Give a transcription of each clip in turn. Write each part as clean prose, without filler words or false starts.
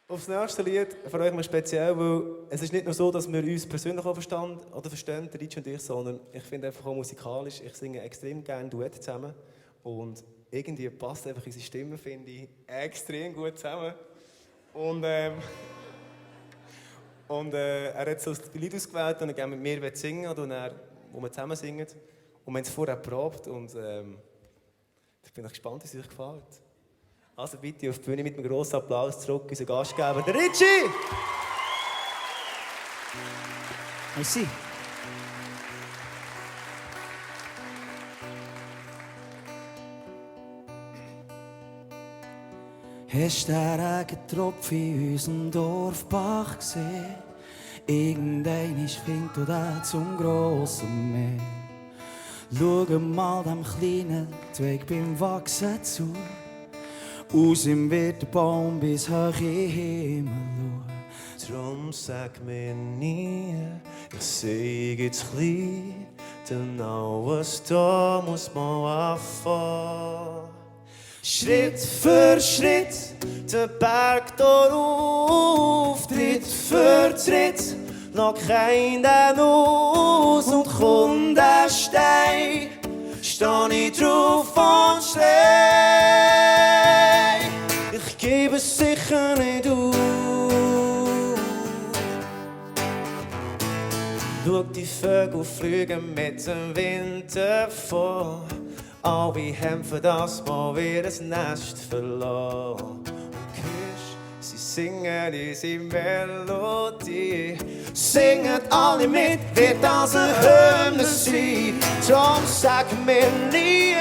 Aufs nächste Lied freue ich mich speziell, weil es ist nicht nur so, dass wir uns persönlich auch verstehen, der Rich und ich, sondern ich finde einfach auch musikalisch, ich singe extrem gerne Duett zusammen und irgendwie passt einfach unsere Stimme, finde ich, extrem gut zusammen. Und, er hat so ein Lied ausgewählt, das er gerne mit mir singen will, wo wir zusammen singen. Und wir haben es vorher geprobt und ich bin gespannt, wie es euch gefällt. Also bitte auf die Bühne mit einem grossen Applaus zurück, unser Gastgeber, der Richie! Merci. Hast du den Regentropfen in unserem Dorfbach gesehen? Irgendein fängt da zum grossen Meer. Schau mal dem kleinen Zweig beim Wachsen zu. Aus ihm wird der Baum bis hoch in den Himmel schauen. Drum sag mir nie, ich seh jetzt klein, denn alles da muss man anfangen. Schritt für Schritt, den Berg auf, Tritt für Tritt, noch keinen aus und kommt der Stein, steh ich drauf und schrei. Ich gebe es sicher nicht auf. Schau die Vögel fliegen mit dem Wind davon. Alle kämpfen, dass man wieder ein Nest verlässt. Und hörst, sie singen diese Melodie. Singen alle mit, wird das eine Hymne sein. Darum sag mir nie,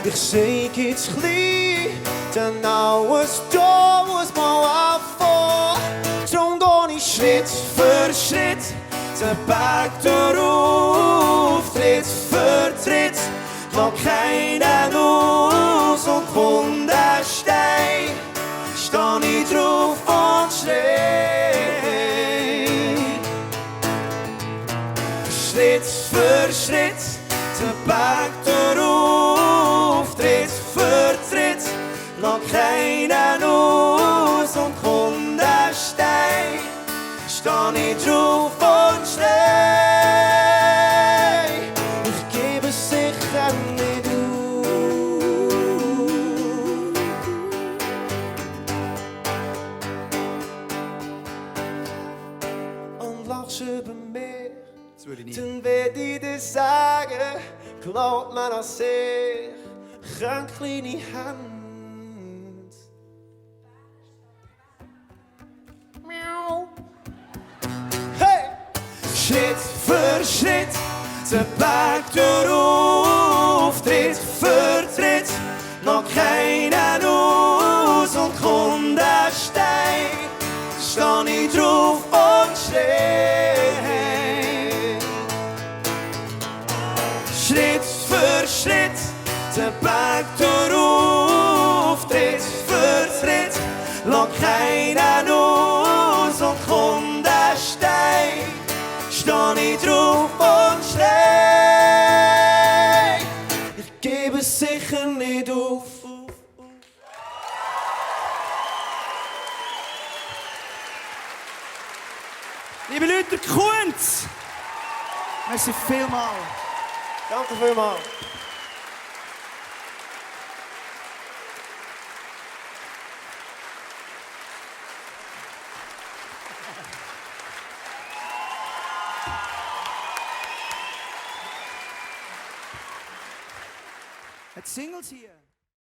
ich sing jetzt klein. Denn alles da muss man anfangen. Darum geh ich Schritt für Schritt den Berg auf, Tritt für Tritt, noch keinen aus und kommt der Stein, steh ich drauf und schrei. Schritt für Schritt, den Berg auf, Tritt für Tritt, noch keinen aus und kommt der Stein, steh ich drauf und schrei. Ich gebe es sicher nicht auf. Und lachst über mich, dann werde ich dir sagen, glaubt mir an sich, ich habe kleine Hände. Schritt für Schritt, den Berg auf, Tritt für Tritt, noch keinen aus und kommt der Stein, steh ich drauf und schrei. Schritt für Schritt, den Berg auf, Tritt für Tritt, noch keinen aus und kommt der Stein, steh ich drauf und schrei. Ich gebe es sicher nicht auf. Liebe Leute, der Kunz! Merci vielmals. Danke vielmals. Het Singles hier.